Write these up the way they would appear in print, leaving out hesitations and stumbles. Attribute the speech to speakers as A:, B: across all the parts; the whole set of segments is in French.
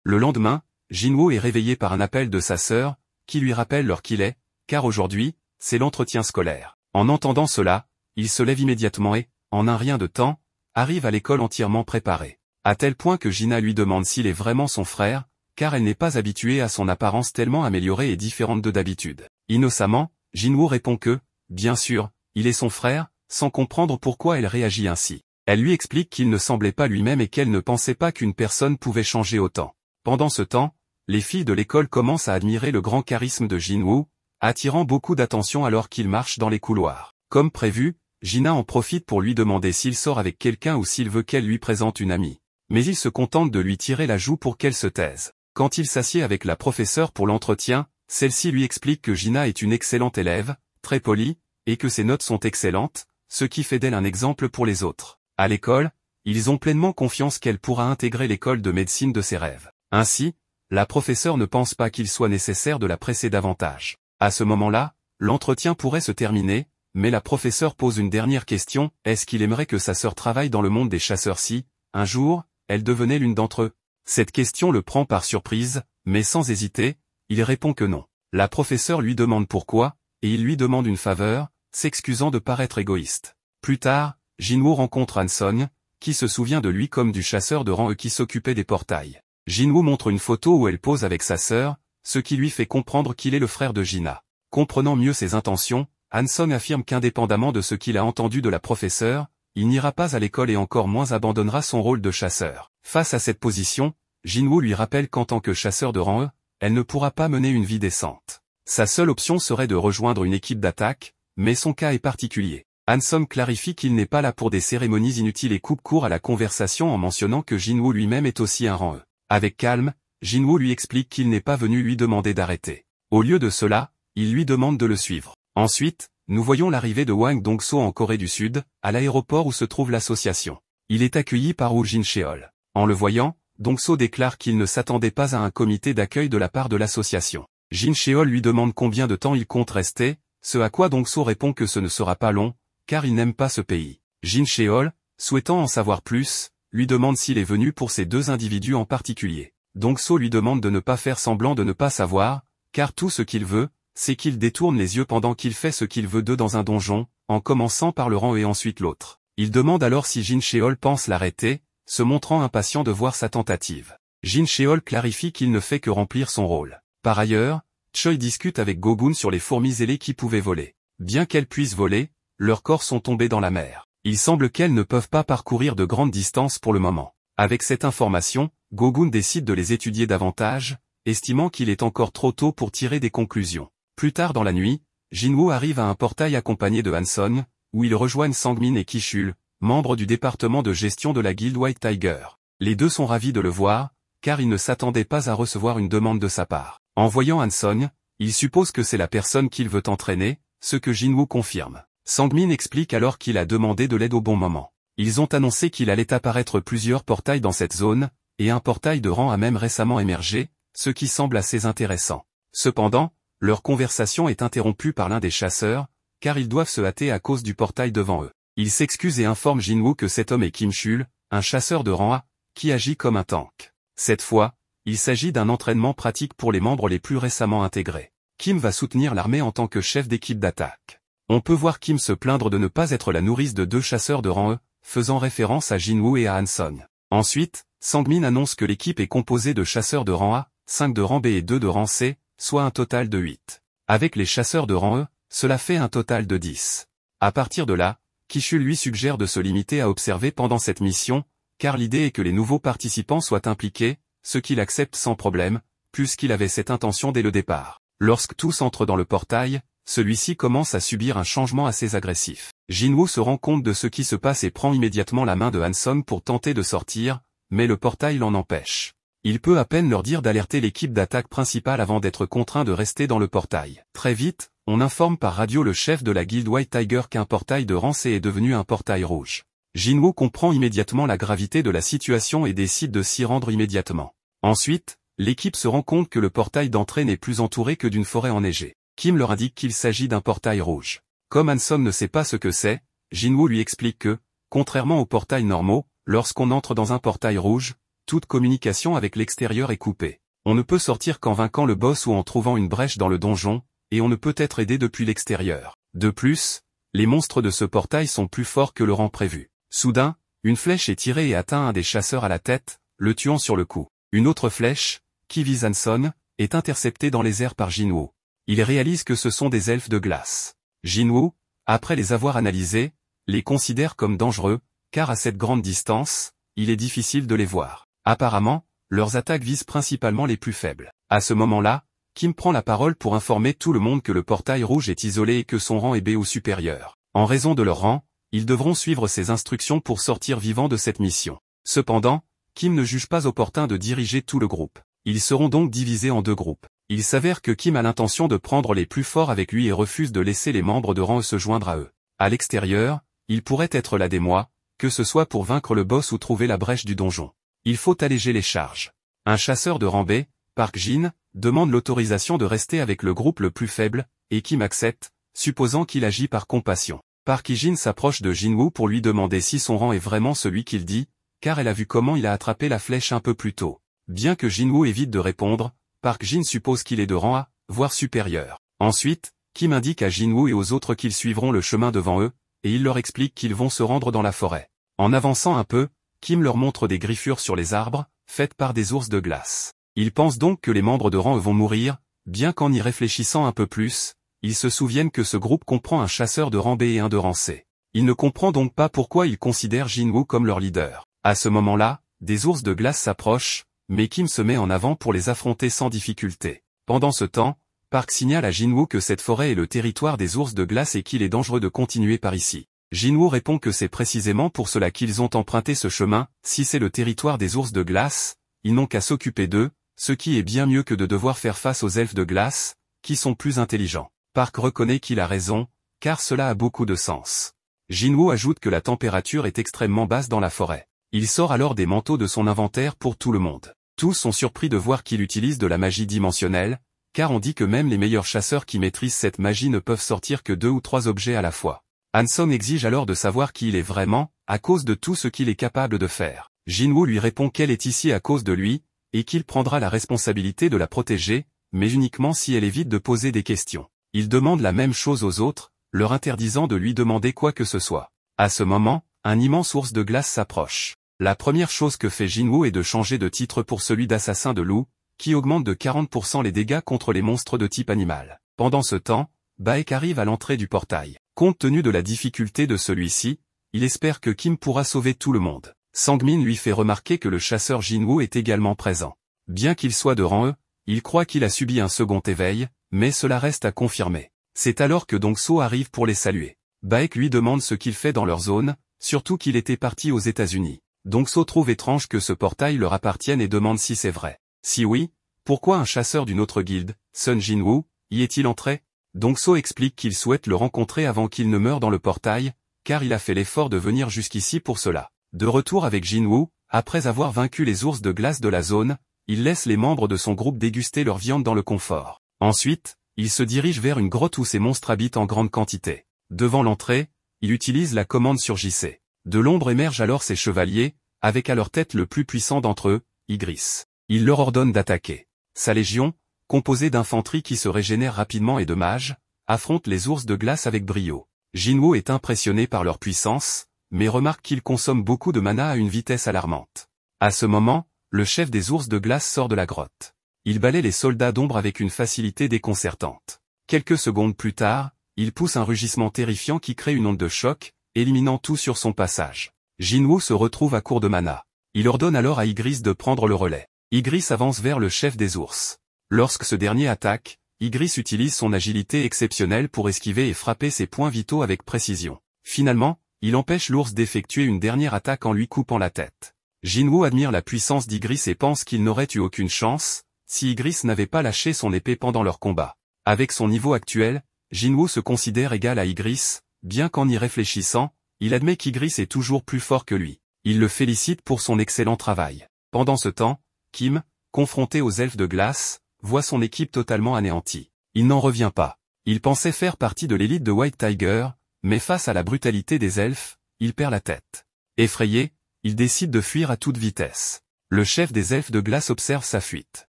A: Le lendemain, Jinwoo est réveillé par un appel de sa sœur, qui lui rappelle l'heure qu'il est, car aujourd'hui, c'est l'entretien scolaire. En entendant cela, il se lève immédiatement et, en un rien de temps, arrive à l'école entièrement préparé. À tel point que Jina lui demande s'il est vraiment son frère, car elle n'est pas habituée à son apparence tellement améliorée et différente de d'habitude. Innocemment, Jinwoo répond que, bien sûr, il est son frère, sans comprendre pourquoi elle réagit ainsi. Elle lui explique qu'il ne semblait pas lui-même et qu'elle ne pensait pas qu'une personne pouvait changer autant. Pendant ce temps, les filles de l'école commencent à admirer le grand charisme de Jinwoo, attirant beaucoup d'attention alors qu'il marche dans les couloirs. Comme prévu, Jina en profite pour lui demander s'il sort avec quelqu'un ou s'il veut qu'elle lui présente une amie. Mais il se contente de lui tirer la joue pour qu'elle se taise. Quand il s'assied avec la professeure pour l'entretien, celle-ci lui explique que Jina est une excellente élève, très polie, et que ses notes sont excellentes, ce qui fait d'elle un exemple pour les autres. À l'école, ils ont pleinement confiance qu'elle pourra intégrer l'école de médecine de ses rêves. Ainsi, la professeure ne pense pas qu'il soit nécessaire de la presser davantage. À ce moment-là, l'entretien pourrait se terminer, mais la professeure pose une dernière question, est-ce qu'il aimerait que sa sœur travaille dans le monde des chasseurs si, un jour, elle devenait l'une d'entre eux? Cette question le prend par surprise, mais sans hésiter, il répond que non. La professeure lui demande pourquoi, et il lui demande une faveur, s'excusant de paraître égoïste. Plus tard, Jinwoo rencontre Han-sung, qui se souvient de lui comme du chasseur de rang qui s'occupait des portails. Jinwoo montre une photo où elle pose avec sa sœur, ce qui lui fait comprendre qu'il est le frère de Jina. Comprenant mieux ses intentions, Han-sung affirme qu'indépendamment de ce qu'il a entendu de la professeure, il n'ira pas à l'école et encore moins abandonnera son rôle de chasseur. Face à cette position, Jinwoo lui rappelle qu'en tant que chasseur de rang E, elle ne pourra pas mener une vie décente. Sa seule option serait de rejoindre une équipe d'attaque, mais son cas est particulier. Han-sung clarifie qu'il n'est pas là pour des cérémonies inutiles et coupe court à la conversation en mentionnant que Jinwoo lui-même est aussi un rang E. Avec calme, Jinwoo lui explique qu'il n'est pas venu lui demander d'arrêter. Au lieu de cela, il lui demande de le suivre. Ensuite, nous voyons l'arrivée de Hwang Dong-so en Corée du Sud, à l'aéroport où se trouve l'association. Il est accueilli par Woo Jin-cheol. En le voyant, Dong-so déclare qu'il ne s'attendait pas à un comité d'accueil de la part de l'association. Jin-cheol lui demande combien de temps il compte rester, ce à quoi Dong-so répond que ce ne sera pas long, car il n'aime pas ce pays. Jin-cheol, souhaitant en savoir plus, lui demande s'il est venu pour ces deux individus en particulier. Dong-so lui demande de ne pas faire semblant de ne pas savoir, car tout ce qu'il veut, c'est qu'il détourne les yeux pendant qu'il fait ce qu'il veut d'eux dans un donjon, en commençant par le rang et ensuite l'autre. Il demande alors si Jin-cheol pense l'arrêter, se montrant impatient de voir sa tentative. Jin-cheol clarifie qu'il ne fait que remplir son rôle. Par ailleurs, Choi discute avec Go-gun sur les fourmis ailées qui pouvaient voler. Bien qu'elles puissent voler, leurs corps sont tombés dans la mer. Il semble qu'elles ne peuvent pas parcourir de grandes distances pour le moment. Avec cette information, Go-gun décide de les étudier davantage, estimant qu'il est encore trop tôt pour tirer des conclusions. Plus tard dans la nuit, Jinwoo arrive à un portail accompagné de Han-sung, où ils rejoignent Sang-min et Ki-chul, membres du département de gestion de la guilde White Tiger. Les deux sont ravis de le voir, car ils ne s'attendaient pas à recevoir une demande de sa part. En voyant Han-sung, ils supposent que c'est la personne qu'il veut entraîner, ce que Jinwoo confirme. Sang-min explique alors qu'il a demandé de l'aide au bon moment. Ils ont annoncé qu'il allait apparaître plusieurs portails dans cette zone, et un portail de rang a même récemment émergé, ce qui semble assez intéressant. Cependant, leur conversation est interrompue par l'un des chasseurs, car ils doivent se hâter à cause du portail devant eux. Il s'excuse et informe Jinwoo que cet homme est Kim-chul, un chasseur de rang A, qui agit comme un tank. Cette fois, il s'agit d'un entraînement pratique pour les membres les plus récemment intégrés. Kim va soutenir l'armée en tant que chef d'équipe d'attaque. On peut voir Kim se plaindre de ne pas être la nourrice de deux chasseurs de rang E, faisant référence à Jinwoo et à Han-sung. Ensuite, Sang-min annonce que l'équipe est composée de chasseurs de rang A, 5 de rang B et 2 de rang C, soit un total de 8. Avec les chasseurs de rang E, cela fait un total de 10. À partir de là, Ki-chul lui suggère de se limiter à observer pendant cette mission, car l'idée est que les nouveaux participants soient impliqués, ce qu'il accepte sans problème, puisqu'il avait cette intention dès le départ. Lorsque tous entrent dans le portail, celui-ci commence à subir un changement assez agressif. Jinwoo se rend compte de ce qui se passe et prend immédiatement la main de Han-sung pour tenter de sortir, mais le portail l'en empêche. Il peut à peine leur dire d'alerter l'équipe d'attaque principale avant d'être contraint de rester dans le portail. Très vite, on informe par radio le chef de la guilde White Tiger qu'un portail de rang C est devenu un portail rouge. Jinwoo comprend immédiatement la gravité de la situation et décide de s'y rendre immédiatement. Ensuite, l'équipe se rend compte que le portail d'entrée n'est plus entouré que d'une forêt enneigée. Kim leur indique qu'il s'agit d'un portail rouge. Comme Han-sung ne sait pas ce que c'est, Jinwoo lui explique que, contrairement aux portails normaux, lorsqu'on entre dans un portail rouge, toute communication avec l'extérieur est coupée. On ne peut sortir qu'en vainquant le boss ou en trouvant une brèche dans le donjon, et on ne peut être aidé depuis l'extérieur. De plus, les monstres de ce portail sont plus forts que le rang prévu. Soudain, une flèche est tirée et atteint un des chasseurs à la tête, le tuant sur le coup. Une autre flèche, qui vise Hanson, est interceptée dans les airs par Jinwoo. Il réalise que ce sont des elfes de glace. Jinwoo, après les avoir analysés, les considère comme dangereux, car à cette grande distance, il est difficile de les voir. Apparemment, leurs attaques visent principalement les plus faibles. À ce moment-là, Kim prend la parole pour informer tout le monde que le portail rouge est isolé et que son rang est B ou supérieur. En raison de leur rang, ils devront suivre ses instructions pour sortir vivants de cette mission. Cependant, Kim ne juge pas opportun de diriger tout le groupe. Ils seront donc divisés en deux groupes. Il s'avère que Kim a l'intention de prendre les plus forts avec lui et refuse de laisser les membres de rang E se joindre à eux. À l'extérieur, il pourrait être là des mois, que ce soit pour vaincre le boss ou trouver la brèche du donjon. Il faut alléger les charges. Un chasseur de rang B, Park Jin, demande l'autorisation de rester avec le groupe le plus faible, et Kim accepte, supposant qu'il agit par compassion. Park Jin s'approche de Jinwoo pour lui demander si son rang est vraiment celui qu'il dit, car elle a vu comment il a attrapé la flèche un peu plus tôt. Bien que Jinwoo évite de répondre, Park Jin suppose qu'il est de rang A, voire supérieur. Ensuite, Kim indique à Jinwoo et aux autres qu'ils suivront le chemin devant eux, et il leur explique qu'ils vont se rendre dans la forêt. En avançant un peu, Kim leur montre des griffures sur les arbres, faites par des ours de glace. Ils pensent donc que les membres de rang E vont mourir, bien qu'en y réfléchissant un peu plus, ils se souviennent que ce groupe comprend un chasseur de rang B et un de rang C. Il ne comprend donc pas pourquoi ils considèrent Jinwoo comme leur leader. À ce moment-là, des ours de glace s'approchent, mais Kim se met en avant pour les affronter sans difficulté. Pendant ce temps, Park signale à Jinwoo que cette forêt est le territoire des ours de glace et qu'il est dangereux de continuer par ici. Jinwoo répond que c'est précisément pour cela qu'ils ont emprunté ce chemin, si c'est le territoire des ours de glace, ils n'ont qu'à s'occuper d'eux, ce qui est bien mieux que de devoir faire face aux elfes de glace, qui sont plus intelligents. Park reconnaît qu'il a raison, car cela a beaucoup de sens. Jinwoo ajoute que la température est extrêmement basse dans la forêt. Il sort alors des manteaux de son inventaire pour tout le monde. Tous sont surpris de voir qu'il utilise de la magie dimensionnelle, car on dit que même les meilleurs chasseurs qui maîtrisent cette magie ne peuvent sortir que 2 ou 3 objets à la fois. Hanson exige alors de savoir qui il est vraiment, à cause de tout ce qu'il est capable de faire. Jinwoo lui répond qu'elle est ici à cause de lui, et qu'il prendra la responsabilité de la protéger, mais uniquement si elle évite de poser des questions. Il demande la même chose aux autres, leur interdisant de lui demander quoi que ce soit. À ce moment, un immense ours de glace s'approche. La première chose que fait Jinwoo est de changer de titre pour celui d'assassin de loup, qui augmente de 40% les dégâts contre les monstres de type animal. Pendant ce temps, Baek arrive à l'entrée du portail. Compte tenu de la difficulté de celui-ci, il espère que Kim pourra sauver tout le monde. Sangmin lui fait remarquer que le chasseur Jinwoo est également présent. Bien qu'il soit de rang E, il croit qu'il a subi un second éveil, mais cela reste à confirmer. C'est alors que Dongso arrive pour les saluer. Baek lui demande ce qu'il fait dans leur zone, surtout qu'il était parti aux États-Unis. Dongso trouve étrange que ce portail leur appartienne et demande si c'est vrai. Si oui, pourquoi un chasseur d'une autre guilde, Sun Jinwoo, y est-il entré? Dongso explique qu'il souhaite le rencontrer avant qu'il ne meure dans le portail, car il a fait l'effort de venir jusqu'ici pour cela. De retour avec Jinwoo, après avoir vaincu les ours de glace de la zone, il laisse les membres de son groupe déguster leur viande dans le confort. Ensuite, il se dirige vers une grotte où ces monstres habitent en grande quantité. Devant l'entrée, il utilise la commande sur JC. De l'ombre émergent alors ces chevaliers, avec à leur tête le plus puissant d'entre eux, Ygritte. Il leur ordonne d'attaquer. Sa légion, composée d'infanterie qui se régénère rapidement et de mages, affronte les ours de glace avec brio. Jinwoo est impressionné par leur puissance, mais remarque qu'ils consomment beaucoup de mana à une vitesse alarmante. À ce moment, le chef des ours de glace sort de la grotte. Il balaie les soldats d'ombre avec une facilité déconcertante. Quelques secondes plus tard, il pousse un rugissement terrifiant qui crée une onde de choc, éliminant tout sur son passage. Jinwoo se retrouve à court de mana. Il ordonne alors à Ygritte de prendre le relais. Ygritte avance vers le chef des ours. Lorsque ce dernier attaque, Ygritte utilise son agilité exceptionnelle pour esquiver et frapper ses points vitaux avec précision. Finalement, il empêche l'ours d'effectuer une dernière attaque en lui coupant la tête. Jinwoo admire la puissance d'Ygritte et pense qu'il n'aurait eu aucune chance, si Ygritte n'avait pas lâché son épée pendant leur combat. Avec son niveau actuel, Jinwoo se considère égal à Ygritte, bien qu'en y réfléchissant, il admet qu'Ygritte est toujours plus fort que lui. Il le félicite pour son excellent travail. Pendant ce temps, Kim, confronté aux elfes de glace, voit son équipe totalement anéantie. Il n'en revient pas. Il pensait faire partie de l'élite de White Tiger, mais face à la brutalité des elfes, il perd la tête. Effrayé, il décide de fuir à toute vitesse. Le chef des elfes de glace observe sa fuite.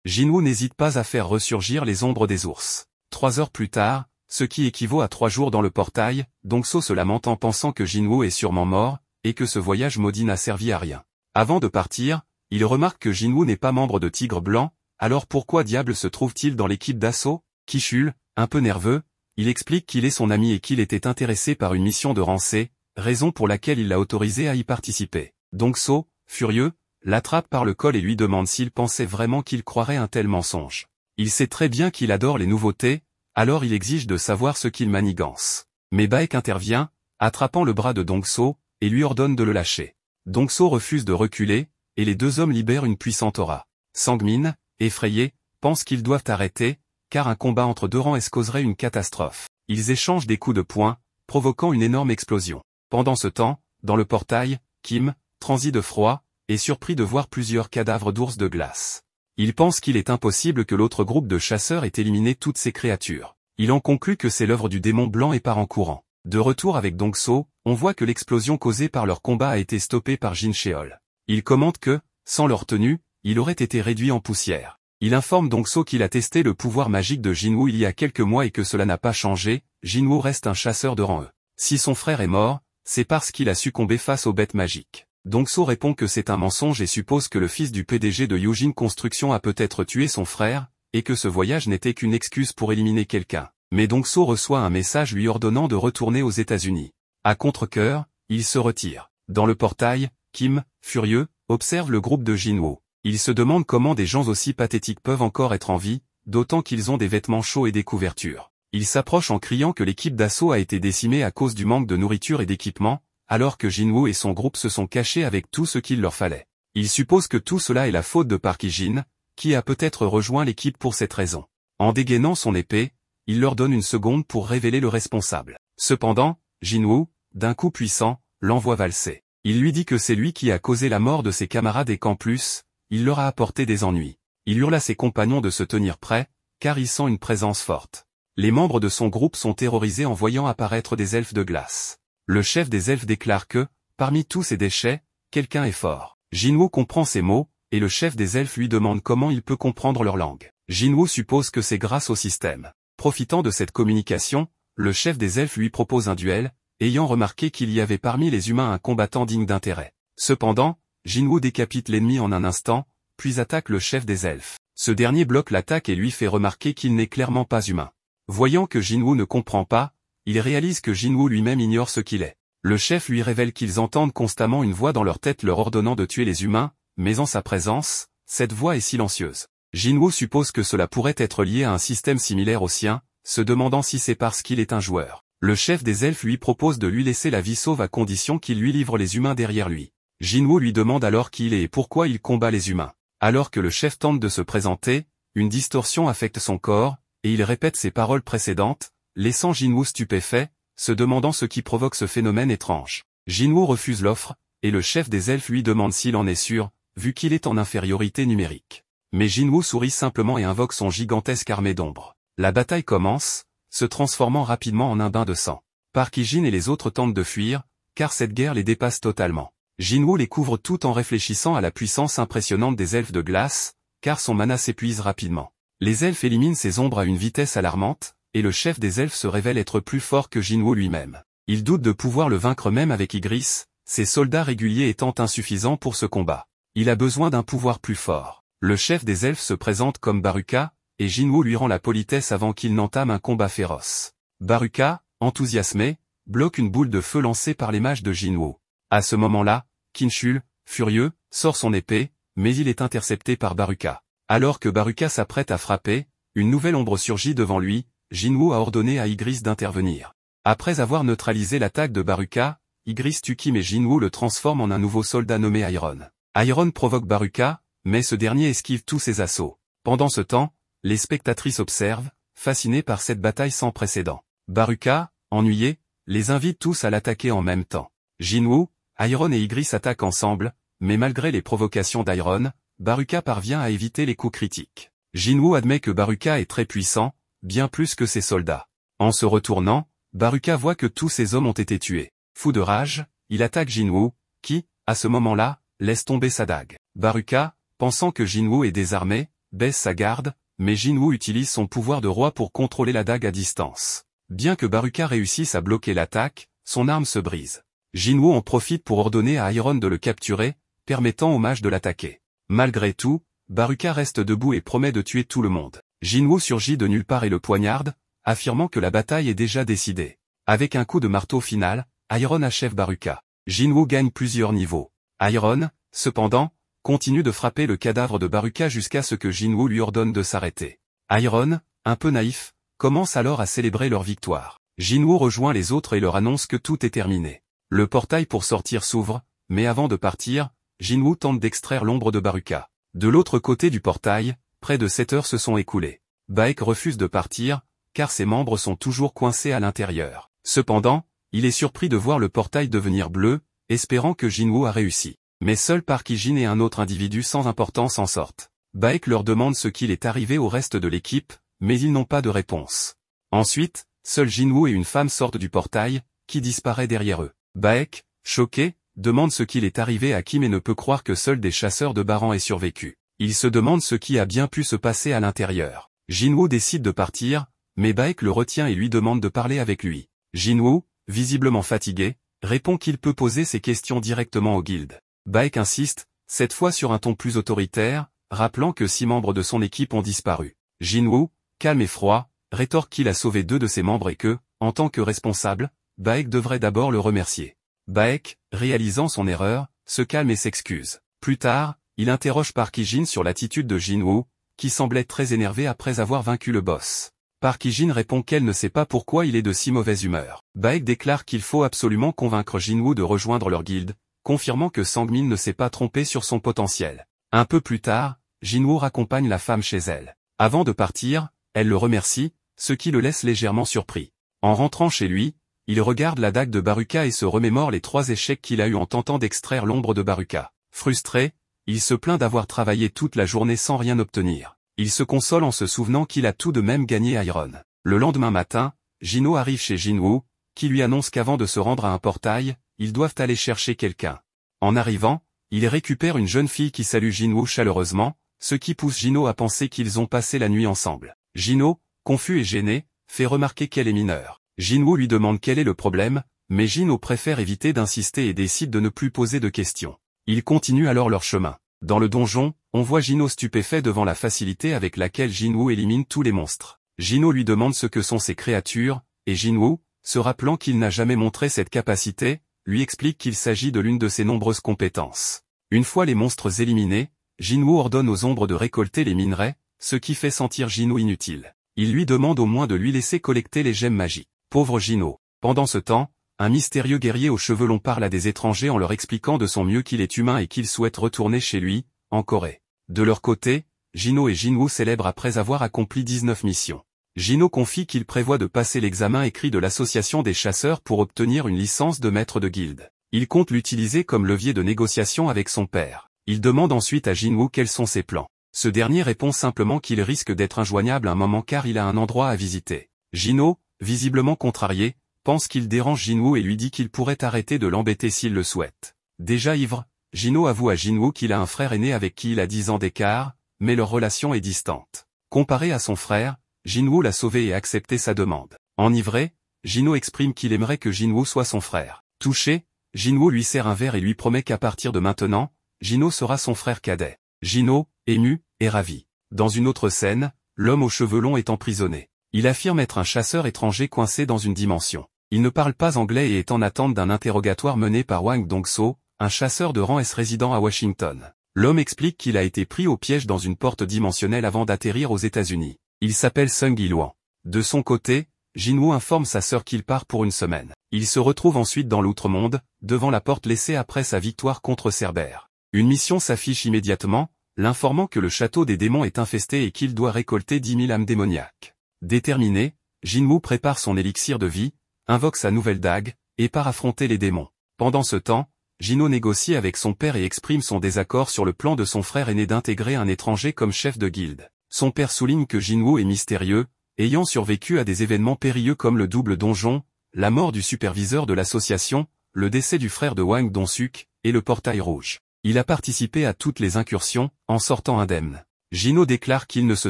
A: Jinwoo n'hésite pas à faire ressurgir les ombres des ours. 3 heures plus tard, ce qui équivaut à 3 jours dans le portail, Dongso se lamente en pensant que Jinwoo est sûrement mort, et que ce voyage maudit n'a servi à rien. Avant de partir, il remarque que Jinwoo n'est pas membre de Tigre Blanc, alors pourquoi diable se trouve-t-il dans l'équipe d'assaut? Ki-chul, un peu nerveux, il explique qu'il est son ami et qu'il était intéressé par une mission de Rancé, raison pour laquelle il l'a autorisé à y participer. Dongso, furieux, l'attrape par le col et lui demande s'il pensait vraiment qu'il croirait un tel mensonge. Il sait très bien qu'il adore les nouveautés, alors il exige de savoir ce qu'il manigance. Mais Baek intervient, attrapant le bras de Dongso, et lui ordonne de le lâcher. Dongso refuse de reculer, et les deux hommes libèrent une puissante aura. Sangmin, effrayé, pense qu'ils doivent arrêter, car un combat entre deux rangs causerait une catastrophe. Ils échangent des coups de poing, provoquant une énorme explosion. Pendant ce temps, dans le portail, Kim, transi de froid, est surpris de voir plusieurs cadavres d'ours de glace. Il pense qu'il est impossible que l'autre groupe de chasseurs ait éliminé toutes ces créatures. Il en conclut que c'est l'œuvre du démon blanc et part en courant. De retour avec Dongso, on voit que l'explosion causée par leur combat a été stoppée par Jin Cheol. Il commente que, sans leur tenue, il aurait été réduit en poussière. Il informe Dongso qu'il a testé le pouvoir magique de Jinwoo il y a quelques mois et que cela n'a pas changé, Jinwoo reste un chasseur de rang E. Si son frère est mort, c'est parce qu'il a succombé face aux bêtes magiques. Dongso répond que c'est un mensonge et suppose que le fils du PDG de Yujin Construction a peut-être tué son frère, et que ce voyage n'était qu'une excuse pour éliminer quelqu'un. Mais Dongso reçoit un message lui ordonnant de retourner aux États-Unis. À contre-cœur, il se retire. Dans le portail, Kim, furieux, observe le groupe de Jinwoo. Il se demande comment des gens aussi pathétiques peuvent encore être en vie, d'autant qu'ils ont des vêtements chauds et des couvertures. Il s'approche en criant que l'équipe d'assaut a été décimée à cause du manque de nourriture et d'équipement, alors que Jinwoo et son groupe se sont cachés avec tout ce qu'il leur fallait. Il suppose que tout cela est la faute de Park Hee-jin, qui a peut-être rejoint l'équipe pour cette raison. En dégainant son épée, il leur donne une seconde pour révéler le responsable. Cependant, Jinwoo, d'un coup puissant, l'envoie valser. Il lui dit que c'est lui qui a causé la mort de ses camarades et qu'en plus, il leur a apporté des ennuis. Il hurle à ses compagnons de se tenir prêts, car il sent une présence forte. Les membres de son groupe sont terrorisés en voyant apparaître des elfes de glace. Le chef des elfes déclare que, parmi tous ces déchets, quelqu'un est fort. Jinwoo comprend ces mots, et le chef des elfes lui demande comment il peut comprendre leur langue. Jinwoo suppose que c'est grâce au système. Profitant de cette communication, le chef des elfes lui propose un duel, ayant remarqué qu'il y avait parmi les humains un combattant digne d'intérêt. Cependant, Jinwoo décapite l'ennemi en un instant, puis attaque le chef des elfes. Ce dernier bloque l'attaque et lui fait remarquer qu'il n'est clairement pas humain. Voyant que Jinwoo ne comprend pas, il réalise que Jinwoo lui-même ignore ce qu'il est. Le chef lui révèle qu'ils entendent constamment une voix dans leur tête leur ordonnant de tuer les humains, mais en sa présence, cette voix est silencieuse. Jinwoo suppose que cela pourrait être lié à un système similaire au sien, se demandant si c'est parce qu'il est un joueur. Le chef des elfes lui propose de lui laisser la vie sauve à condition qu'il lui livre les humains derrière lui. Jinwoo lui demande alors qui il est et pourquoi il combat les humains. Alors que le chef tente de se présenter, une distorsion affecte son corps, et il répète ses paroles précédentes, laissant Jinwoo stupéfait, se demandant ce qui provoque ce phénomène étrange. Jinwoo refuse l'offre, et le chef des elfes lui demande s'il en est sûr, vu qu'il est en infériorité numérique. Mais Jinwoo sourit simplement et invoque son gigantesque armée d'ombre. La bataille commence, se transformant rapidement en un bain de sang. Park Hee-jin et les autres tentent de fuir, car cette guerre les dépasse totalement. Jinwoo les couvre tout en réfléchissant à la puissance impressionnante des elfes de glace, car son mana s'épuise rapidement. Les elfes éliminent ces ombres à une vitesse alarmante, et le chef des elfes se révèle être plus fort que Jinwoo lui-même. Il doute de pouvoir le vaincre même avec Ygritte, ses soldats réguliers étant insuffisants pour ce combat. Il a besoin d'un pouvoir plus fort. Le chef des elfes se présente comme Baruka, et Jinwoo lui rend la politesse avant qu'il n'entame un combat féroce. Baruka, enthousiasmé, bloque une boule de feu lancée par les mages de Jinwoo. À ce moment-là, Ki-chul, furieux, sort son épée, mais il est intercepté par Baruka. Alors que Baruka s'apprête à frapper, une nouvelle ombre surgit devant lui, Jinwoo a ordonné à Ygritte d'intervenir. Après avoir neutralisé l'attaque de Baruka, Ygritte tue Kim et Jinwoo le transforme en un nouveau soldat nommé Iron. Iron provoque Baruka, mais ce dernier esquive tous ses assauts. Pendant ce temps, les spectatrices observent, fascinées par cette bataille sans précédent. Baruka, ennuyé, les invite tous à l'attaquer en même temps. Jinwoo, Iron et Ygritte s'attaquent ensemble, mais malgré les provocations d'Iron, Baruka parvient à éviter les coups critiques. Jinwoo admet que Baruka est très puissant, bien plus que ses soldats. En se retournant, Baruka voit que tous ses hommes ont été tués. Fou de rage, il attaque Jinwoo, qui, à ce moment-là, laisse tomber sa dague. Baruka, pensant que Jinwoo est désarmé, baisse sa garde, mais Jinwoo utilise son pouvoir de roi pour contrôler la dague à distance. Bien que Baruka réussisse à bloquer l'attaque, son arme se brise. Jinwoo en profite pour ordonner à Iron de le capturer, permettant au mage de l'attaquer. Malgré tout, Baruka reste debout et promet de tuer tout le monde. Jinwoo surgit de nulle part et le poignarde, affirmant que la bataille est déjà décidée. Avec un coup de marteau final, Iron achève Baruka. Jinwoo gagne plusieurs niveaux. Iron, cependant, continue de frapper le cadavre de Baruka jusqu'à ce que Jinwoo lui ordonne de s'arrêter. Iron, un peu naïf, commence alors à célébrer leur victoire. Jinwoo rejoint les autres et leur annonce que tout est terminé. Le portail pour sortir s'ouvre, mais avant de partir, Jinwoo tente d'extraire l'ombre de Baruka. De l'autre côté du portail, près de 7 heures se sont écoulées. Baek refuse de partir, car ses membres sont toujours coincés à l'intérieur. Cependant, il est surpris de voir le portail devenir bleu, espérant que Jinwoo a réussi. Mais seul Park Hee-jin et un autre individu sans importance en sortent. Baek leur demande ce qu'il est arrivé au reste de l'équipe, mais ils n'ont pas de réponse. Ensuite, seuls Jinwoo et une femme sortent du portail, qui disparaît derrière eux. Baek, choqué, demande ce qu'il est arrivé à Kim et ne peut croire que seul des chasseurs de Baran aient survécu. Il se demande ce qui a bien pu se passer à l'intérieur. Jinwoo décide de partir, mais Baek le retient et lui demande de parler avec lui. Jinwoo, visiblement fatigué, répond qu'il peut poser ses questions directement au guild. Baek insiste, cette fois sur un ton plus autoritaire, rappelant que 6 membres de son équipe ont disparu. Jinwoo, calme et froid, rétorque qu'il a sauvé 2 de ses membres et que, en tant que responsable, Baek devrait d'abord le remercier. Baek, réalisant son erreur, se calme et s'excuse. Plus tard, il interroge Park Hee-jin sur l'attitude de Jinwoo, qui semblait très énervé après avoir vaincu le boss. Park Hee-jin répond qu'elle ne sait pas pourquoi il est de si mauvaise humeur. Baek déclare qu'il faut absolument convaincre Jinwoo de rejoindre leur guilde, confirmant que Sangmin ne s'est pas trompé sur son potentiel. Un peu plus tard, Jinwoo raccompagne la femme chez elle. Avant de partir, elle le remercie, ce qui le laisse légèrement surpris. En rentrant chez lui, il regarde la dague de Baruka et se remémore les 3 échecs qu'il a eus en tentant d'extraire l'ombre de Baruka. Frustré, il se plaint d'avoir travaillé toute la journée sans rien obtenir. Il se console en se souvenant qu'il a tout de même gagné Iron. Le lendemain matin, Jinwoo arrive chez Jinwoo, qui lui annonce qu'avant de se rendre à un portail, ils doivent aller chercher quelqu'un. En arrivant, il récupère une jeune fille qui salue Jinwoo chaleureusement, ce qui pousse Jinwoo à penser qu'ils ont passé la nuit ensemble. Jinwoo, confus et gêné, fait remarquer qu'elle est mineure. Jinwoo lui demande quel est le problème, mais Jinwoo préfère éviter d'insister et décide de ne plus poser de questions. Ils continuent alors leur chemin. Dans le donjon, on voit Jinwoo stupéfait devant la facilité avec laquelle Jinwoo élimine tous les monstres. Jinwoo lui demande ce que sont ces créatures, et Jinwoo, se rappelant qu'il n'a jamais montré cette capacité, lui explique qu'il s'agit de l'une de ses nombreuses compétences. Une fois les monstres éliminés, Jinwoo ordonne aux ombres de récolter les minerais, ce qui fait sentir Jinwoo inutile. Il lui demande au moins de lui laisser collecter les gemmes magiques. Pauvre Jinwoo. Pendant ce temps, un mystérieux guerrier aux cheveux longs parle à des étrangers en leur expliquant de son mieux qu'il est humain et qu'il souhaite retourner chez lui, en Corée. De leur côté, Jinwoo et Jinwoo célèbrent après avoir accompli 19 missions. Jinwoo confie qu'il prévoit de passer l'examen écrit de l'association des chasseurs pour obtenir une licence de maître de guilde. Il compte l'utiliser comme levier de négociation avec son père. Il demande ensuite à Jinwoo quels sont ses plans. Ce dernier répond simplement qu'il risque d'être injoignable un moment car il a un endroit à visiter. Jinwoo, visiblement contrarié, pense qu'il dérange Jinwoo et lui dit qu'il pourrait arrêter de l'embêter s'il le souhaite. Déjà ivre, Jinwoo avoue à Jinwoo qu'il a un frère aîné avec qui il a 10 ans d'écart, mais leur relation est distante. Comparé à son frère, Jinwoo l'a sauvé et a accepté sa demande. Enivré, Jinwoo exprime qu'il aimerait que Jinwoo soit son frère. Touché, Jinwoo lui sert un verre et lui promet qu'à partir de maintenant, Jinwoo sera son frère cadet. Jinwoo, ému, est ravi. Dans une autre scène, l'homme aux cheveux longs est emprisonné. Il affirme être un chasseur étranger coincé dans une dimension. Il ne parle pas anglais et est en attente d'un interrogatoire mené par Wang Dong-so, un chasseur de rang S résident à Washington. L'homme explique qu'il a été pris au piège dans une porte dimensionnelle avant d'atterrir aux États-Unis. Il s'appelle Sung Yi-luan. De son côté, Jinwoo informe sa sœur qu'il part pour une semaine. Il se retrouve ensuite dans l'outre-monde, devant la porte laissée après sa victoire contre Cerbère. Une mission s'affiche immédiatement, l'informant que le château des démons est infesté et qu'il doit récolter 10 000 âmes démoniaques. Déterminé, Jinwoo prépare son élixir de vie, invoque sa nouvelle dague, et part affronter les démons. Pendant ce temps, Jinwoo négocie avec son père et exprime son désaccord sur le plan de son frère aîné d'intégrer un étranger comme chef de guilde. Son père souligne que Jinwoo est mystérieux, ayant survécu à des événements périlleux comme le double donjon, la mort du superviseur de l'association, le décès du frère de Wang Dong-suk, et le portail rouge. Il a participé à toutes les incursions, en sortant indemne. Jin-Woo déclare qu'il ne se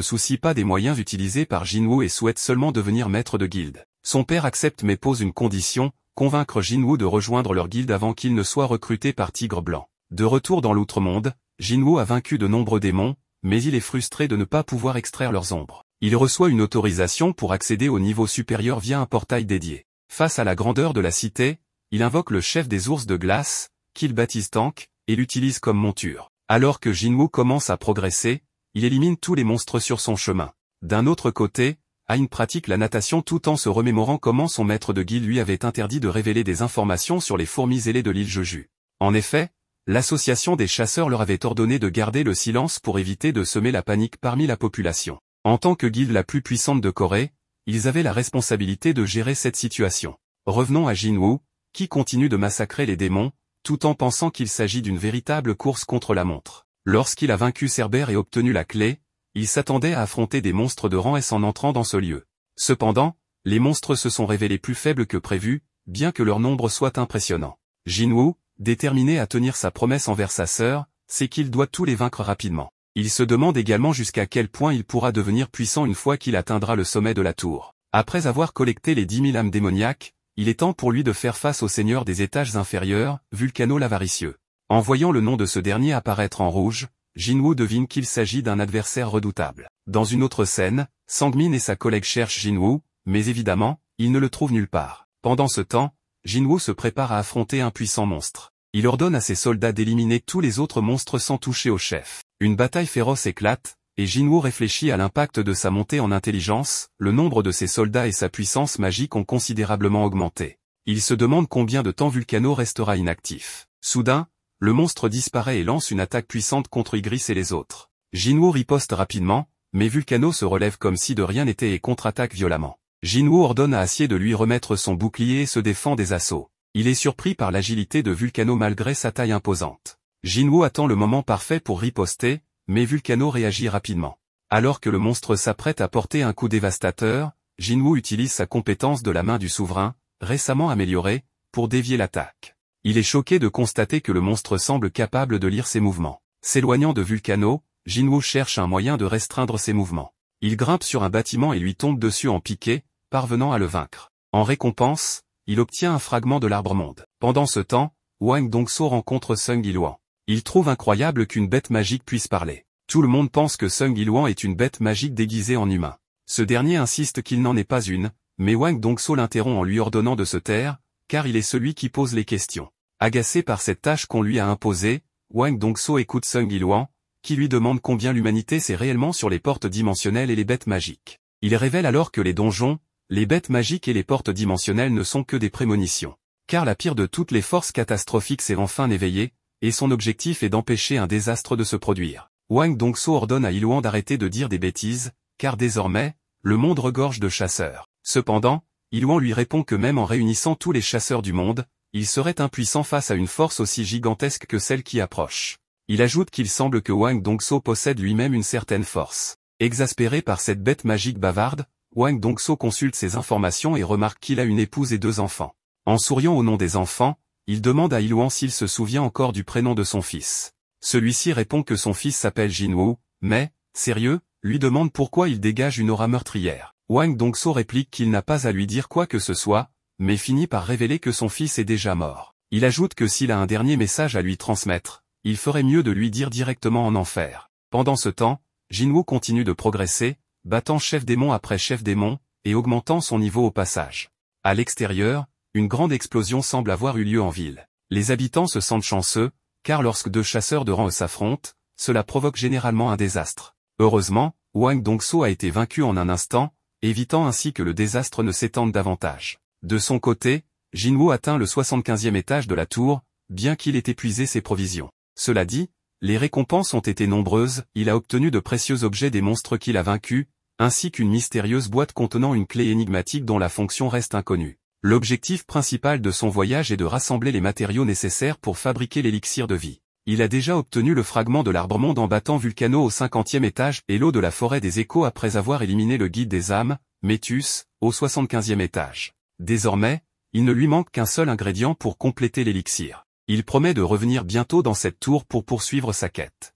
A: soucie pas des moyens utilisés par Jin-Woo et souhaite seulement devenir maître de guilde. Son père accepte mais pose une condition, convaincre Jin-Woo de rejoindre leur guilde avant qu'il ne soit recruté par Tigre Blanc. De retour dans l'Outre-Monde, Jin-Woo a vaincu de nombreux démons, mais il est frustré de ne pas pouvoir extraire leurs ombres. Il reçoit une autorisation pour accéder au niveau supérieur via un portail dédié. Face à la grandeur de la cité, il invoque le chef des ours de glace, qu'il baptise Tank, et l'utilise comme monture. Alors que Jin-Woo commence à progresser, il élimine tous les monstres sur son chemin. D'un autre côté, Hein pratique la natation tout en se remémorant comment son maître de guilde lui avait interdit de révéler des informations sur les fourmis ailées de l'île Jeju. En effet, l'association des chasseurs leur avait ordonné de garder le silence pour éviter de semer la panique parmi la population. En tant que guilde la plus puissante de Corée, ils avaient la responsabilité de gérer cette situation. Revenons à Jin-Woo, qui continue de massacrer les démons, tout en pensant qu'il s'agit d'une véritable course contre la montre. Lorsqu'il a vaincu Cerbère et obtenu la clé, il s'attendait à affronter des monstres de rang S en entrant dans ce lieu. Cependant, les monstres se sont révélés plus faibles que prévu, bien que leur nombre soit impressionnant. Jin-Woo, déterminé à tenir sa promesse envers sa sœur, sait qu'il doit tous les vaincre rapidement. Il se demande également jusqu'à quel point il pourra devenir puissant une fois qu'il atteindra le sommet de la tour. Après avoir collecté les 10 000 âmes démoniaques, il est temps pour lui de faire face au seigneur des étages inférieurs, Vulcano l'Avaricieux. En voyant le nom de ce dernier apparaître en rouge, Jin-Woo devine qu'il s'agit d'un adversaire redoutable. Dans une autre scène, Sang-min et sa collègue cherchent Jin-Woo, mais évidemment, ils ne le trouvent nulle part. Pendant ce temps, Jin-Woo se prépare à affronter un puissant monstre. Il ordonne à ses soldats d'éliminer tous les autres monstres sans toucher au chef. Une bataille féroce éclate, et Jin-Woo réfléchit à l'impact de sa montée en intelligence, le nombre de ses soldats et sa puissance magique ont considérablement augmenté. Il se demande combien de temps Vulcano restera inactif. Soudain, le monstre disparaît et lance une attaque puissante contre Ygritte et les autres. Jin-Woo riposte rapidement, mais Vulcano se relève comme si de rien n'était et contre-attaque violemment. Jin-Woo ordonne à Acier de lui remettre son bouclier et se défend des assauts. Il est surpris par l'agilité de Vulcano malgré sa taille imposante. Jin-Woo attend le moment parfait pour riposter, mais Vulcano réagit rapidement. Alors que le monstre s'apprête à porter un coup dévastateur, Jin-Woo utilise sa compétence de la main du souverain, récemment améliorée, pour dévier l'attaque. Il est choqué de constater que le monstre semble capable de lire ses mouvements. S'éloignant de Vulcano, Jin-Woo cherche un moyen de restreindre ses mouvements. Il grimpe sur un bâtiment et lui tombe dessus en piqué, parvenant à le vaincre. En récompense, il obtient un fragment de l'arbre-monde. Pendant ce temps, Hwang Dong-so rencontre Sung Il-hwan. Il trouve incroyable qu'une bête magique puisse parler. Tout le monde pense que Sung Il-hwan est une bête magique déguisée en humain. Ce dernier insiste qu'il n'en est pas une, mais Hwang Dong-so l'interrompt en lui ordonnant de se taire, car il est celui qui pose les questions. Agacé par cette tâche qu'on lui a imposée, Hwang Dong-so écoute Sung Il-hwan, qui lui demande combien l'humanité sait réellement sur les portes dimensionnelles et les bêtes magiques. Il révèle alors que les donjons, les bêtes magiques et les portes dimensionnelles ne sont que des prémonitions. Car la pire de toutes les forces catastrophiques s'est enfin éveillée, et son objectif est d'empêcher un désastre de se produire. Hwang Dong-so ordonne à Il-hwan d'arrêter de dire des bêtises, car désormais, le monde regorge de chasseurs. Cependant, Il-hwan lui répond que même en réunissant tous les chasseurs du monde, il serait impuissant face à une force aussi gigantesque que celle qui approche. Il ajoute qu'il semble que Hwang Dong-so possède lui-même une certaine force. Exaspéré par cette bête magique bavarde, Hwang Dong-so consulte ses informations et remarque qu'il a une épouse et 2 enfants. En souriant au nom des enfants, il demande à Il-hwan s'il se souvient encore du prénom de son fils. Celui-ci répond que son fils s'appelle Jin-Woo, mais, sérieux, lui demande pourquoi il dégage une aura meurtrière. Hwang Dong-so réplique qu'il n'a pas à lui dire quoi que ce soit, mais finit par révéler que son fils est déjà mort. Il ajoute que s'il a un dernier message à lui transmettre, il ferait mieux de lui dire directement en enfer. Pendant ce temps, Jin-Woo continue de progresser, battant chef démon après chef démon, et augmentant son niveau au passage. À l'extérieur, une grande explosion semble avoir eu lieu en ville. Les habitants se sentent chanceux, car lorsque 2 chasseurs de rang s'affrontent, cela provoque généralement un désastre. Heureusement, Hwang Dong-so a été vaincu en un instant, évitant ainsi que le désastre ne s'étende davantage. De son côté, Jin-Woo atteint le 75e étage de la tour, bien qu'il ait épuisé ses provisions. Cela dit, les récompenses ont été nombreuses, il a obtenu de précieux objets des monstres qu'il a vaincus, ainsi qu'une mystérieuse boîte contenant une clé énigmatique dont la fonction reste inconnue. L'objectif principal de son voyage est de rassembler les matériaux nécessaires pour fabriquer l'élixir de vie. Il a déjà obtenu le fragment de l'arbre-monde en battant Vulcano au 50e étage et l'eau de la forêt des échos après avoir éliminé le guide des âmes, Métus, au 75e étage. Désormais, il ne lui manque qu'un seul ingrédient pour compléter l'élixir. Il promet de revenir bientôt dans cette tour pour poursuivre sa quête.